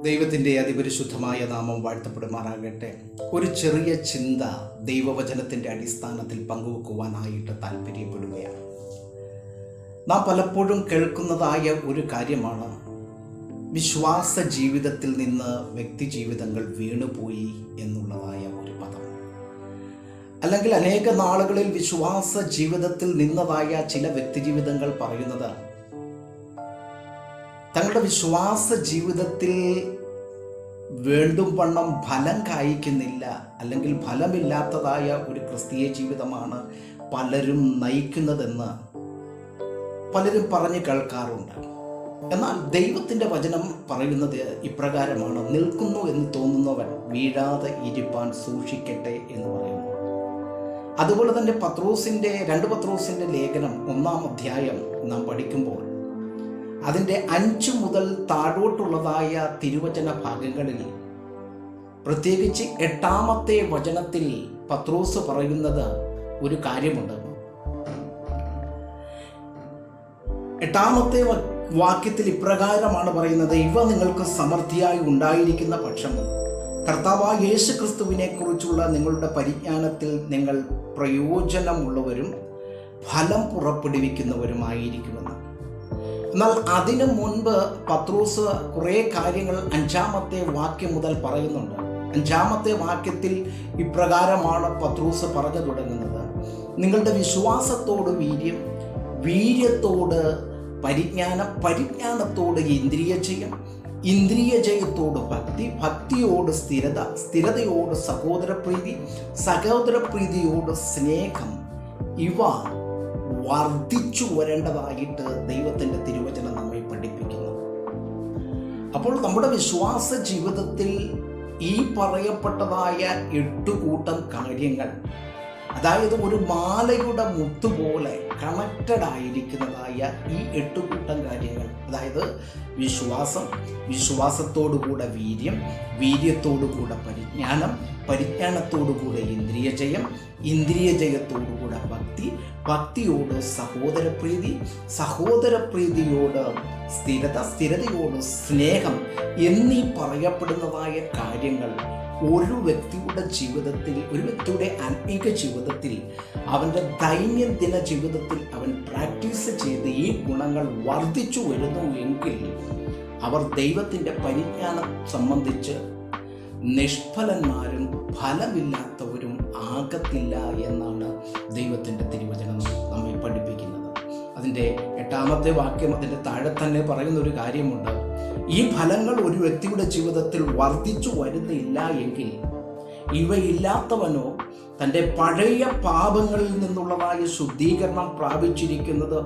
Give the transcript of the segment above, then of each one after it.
ദൈവത്തിൻ്റെ അതിപരിശുദ്ധമായ നാമം വാഴ്ത്തപ്പെടുമാറാകട്ടെ. ഒരു ചെറിയ ചിന്ത ദൈവവചനത്തിൻ്റെ അടിസ്ഥാനത്തിൽ പങ്കുവെക്കുവാനായിട്ട് താല്പര്യപ്പെടുകയാണ്. നാം പലപ്പോഴും കേൾക്കുന്നതായ ഒരു കാര്യമാണ്, വിശ്വാസ ജീവിതത്തിൽ നിന്ന് വ്യക്തി ജീവിതങ്ങൾ വീണുപോയി എന്നുള്ളതായ ഒരു പദം. അല്ലെങ്കിൽ അനേക നാളുകളിൽ വിശ്വാസ ജീവിതത്തിൽ നിന്നതായ ചില വ്യക്തി ജീവിതങ്ങൾ പറയുന്നത്, തങ്ങളുടെ വിശ്വാസ ജീവിതത്തിൽ വേണ്ടും വണ്ണം ഫലം കായ്ക്കുന്നില്ല, അല്ലെങ്കിൽ ഫലമില്ലാത്തതായ ഒരു ക്രിസ്തീയ ജീവിതമാണ് പലരും നയിക്കുന്നതെന്ന് പലരും പറഞ്ഞു കേൾക്കാറുണ്ട്. എന്നാൽ ദൈവത്തിൻ്റെ വചനം പറയുന്നത് ഇപ്രകാരമാണ്: നിൽക്കുന്നു എന്ന് തോന്നുന്നവൻ വീഴാതെ ഇരിപ്പാൻ സൂക്ഷിക്കട്ടെ എന്ന് പറയുന്നു. അതുപോലെ തന്നെ രണ്ട് പത്രോസിൻ്റെ ലേഖനം 1-ാം അധ്യായം നാം പഠിക്കുമ്പോൾ അതിൻ്റെ 5 മുതൽ താഴോട്ടുള്ളതായ തിരുവചന ഭാഗങ്ങളിൽ, പ്രത്യേകിച്ച് 8-ാമത്തെ വചനത്തിൽ പത്രോസ് പറയുന്നത് ഒരു കാര്യമുണ്ട്. 8-ാമത്തെ വാക്യത്തിൽ ഇപ്രകാരമാണ് പറയുന്നത്: ഇവ നിങ്ങൾക്ക് സമൃദ്ധിയായി ഉണ്ടായിരിക്കുന്ന പക്ഷം കർത്താവായ യേശു ക്രിസ്തുവിനെ കുറിച്ചുള്ള നിങ്ങളുടെ പരിജ്ഞാനത്തിൽ നിങ്ങൾ പ്രയോജനമുള്ളവരും ഫലം പുറപ്പെടുവിക്കുന്നവരുമായിരിക്കുമെന്ന്. എന്നാൽ അതിനു മുൻപ് പത്രോസ് കുറേ കാര്യങ്ങൾ 5-ാമത്തെ വാക്യം മുതൽ പറയുന്നുണ്ട്. 5-ാമത്തെ വാക്യത്തിൽ ഇപ്രകാരമാണ് പത്രോസ് പറഞ്ഞു തുടങ്ങുന്നത്: നിങ്ങളുടെ വിശ്വാസത്തോട് വീര്യം, വീര്യത്തോട് പരിജ്ഞാനം, പരിജ്ഞാനത്തോട് ഇന്ദ്രിയജയം, ഇന്ദ്രിയജയത്തോട് ഭക്തി, ഭക്തിയോട് സ്ഥിരത, സ്ഥിരതയോട് സഹോദരപ്രീതി, സഹോദരപ്രീതിയോട് സ്നേഹം, ഇവ വർദ്ധിച്ചു വരേണ്ടതായിട്ട് ദൈവത്തിൻ്റെ തിരുവചനം നമ്മെ പഠിപ്പിക്കുന്നു. അപ്പോൾ നമ്മുടെ വിശ്വാസ ജീവിതത്തിൽ ഈ പറയപ്പെട്ടതായ 8 കൂട്ടം കാര്യങ്ങൾ, അതായത് ഒരു മാലയുടെ മുത്തുപോലെ കണക്റ്റഡ് ആയിരിക്കുന്നതായ ഈ 8 കൂട്ടം കാര്യങ്ങൾ, അതായത് വിശ്വാസം, വിശ്വാസത്തോടുകൂടെ വീര്യം, വീര്യത്തോടുകൂടെ പരിജ്ഞാനം, പരിജ്ഞാനത്തോടുകൂടെ ഇന്ദ്രിയജയം, ഇന്ദ്രിയജയത്തോടുകൂടെ ഭക്തി, ഭക്തിയോട് സഹോദരപ്രീതി, സഹോദരപ്രീതിയോട് സ്ഥിരത, സ്ഥിരതയോട് സ്നേഹം എന്നീ പറയപ്പെടുന്നതായ കാര്യങ്ങൾ ഒരു വ്യക്തിയുടെ ജീവിതത്തിൽ, ഒരു വ്യക്തിയുടെ ആത്മീക ജീവിതത്തിൽ, അവൻ്റെ ദൈനംദിന ജീവിതത്തിൽ അവൻ പ്രാക്ടീസ് ചെയ്ത് ഈ ഗുണങ്ങൾ വർദ്ധിച്ചു വരുന്നു എങ്കിൽ അവർ ദൈവത്തിൻ്റെ പരിജ്ഞാനം സംബന്ധിച്ച് നിഷ്ഫലന്മാരും ഫലമില്ലാത്തവരും ആകത്തില്ല എന്നാണ് ദൈവത്തിൻ്റെ തിരുവചനം നമ്മെ പഠിപ്പിക്കുന്നത്. അതിൻ്റെ 8-ാമത്തെ വാക്യം അതിൻ്റെ താഴെ തന്നെ പറയുന്ന ഒരു കാര്യമുണ്ട്: ഈ ഫലങ്ങൾ ഒരു വ്യക്തിയുടെ ജീവിതത്തിൽ വർദ്ധിച്ചു വരുന്നില്ല എങ്കിൽ ഇവയില്ലാത്തവനോ തൻ്റെ പഴയ പാപങ്ങളിൽ നിന്നുള്ളതായ ശുദ്ധീകരണം പ്രാപിച്ചിരിക്കുന്നത്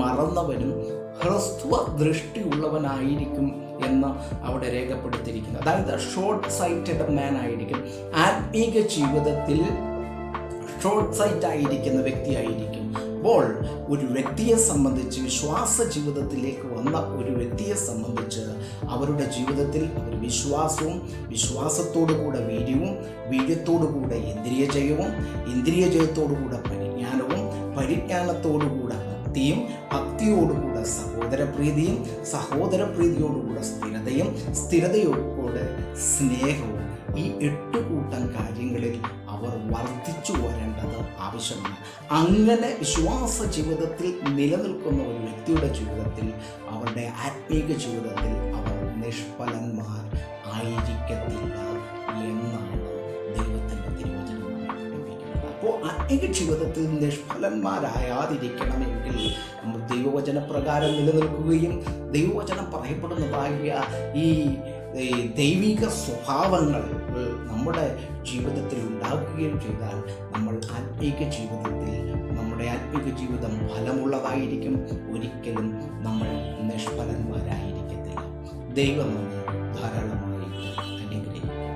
മറന്നവനും ഹ്രസ്വ ദൃഷ്ടിയുള്ളവനായിരിക്കും എന്ന് അവിടെ രേഖപ്പെടുത്തിയിരിക്കുന്നു. അതായത് ഷോർട്ട് സൈറ്റഡ് മാൻ ആയിരിക്കും, ആത്മീക ജീവിതത്തിൽ ഷോർട്ട് സൈറ്റ് ആയിരിക്കുന്ന വ്യക്തിയായിരിക്കും. അപ്പോൾ ഒരു വ്യക്തിയെ സംബന്ധിച്ച്, വിശ്വാസ ജീവിതത്തിലേക്ക് വന്ന ഒരു വ്യക്തിയെ സംബന്ധിച്ച്, അവരുടെ ജീവിതത്തിൽ അവർ വിശ്വാസവും, വിശ്വാസത്തോടുകൂടെ വീര്യവും, വീര്യത്തോടുകൂടെ ഇന്ദ്രിയജയവും, ഇന്ദ്രിയജയത്തോടുകൂടെ പരിജ്ഞാനവും, പരിജ്ഞാനത്തോടുകൂടെ ഭക്തിയും, ഭക്തിയോടുകൂടെ സഹോദരപ്രീതിയും, സഹോദരപ്രീതിയോടുകൂടെ സ്ഥിരതയും, സ്ഥിരതയോടുകൂടെ സ്നേഹവും, ഈ 8 കൂട്ടം കാര്യങ്ങളിൽ അവർ വർദ്ധിച്ചു വരേണ്ടത് ആവശ്യമാണ്. അങ്ങനെ വിശ്വാസ ജീവിതത്തിൽ നിലനിൽക്കുന്ന ഒരു വ്യക്തിയുടെ ജീവിതത്തിൽ, അവരുടെ ആത്മീക ജീവിതത്തിൽ അവർ നിഷ്ഫലന്മാർ ആയിരിക്കത്തില്ല എന്നാണ് ദൈവത്തിൻ്റെ തിരുവചനം പഠിപ്പിക്കുന്നത്. അപ്പോൾ ആത്മീക ജീവിതത്തിൽ നിഷ്ഫലന്മാരായാതിരിക്കണമെങ്കിൽ നമ്മൾ ദൈവവചന പ്രകാരം നിലനിൽക്കുകയും ദൈവവചനം പറയപ്പെടുന്നതായ ഈ ദൈവിക സ്വഭാവങ്ങൾ നമ്മുടെ ജീവിതത്തിൽ ഉണ്ടാക്കുകയും ചെയ്താൽ നമ്മുടെ ആത്മീക ജീവിതം ഫലമുള്ളതായിരിക്കും. ഒരിക്കലും നമ്മൾ നിഷ്ഫലന്മാരായിരിക്കത്തില്ല. ദൈവം നമ്മെ ധാരാളം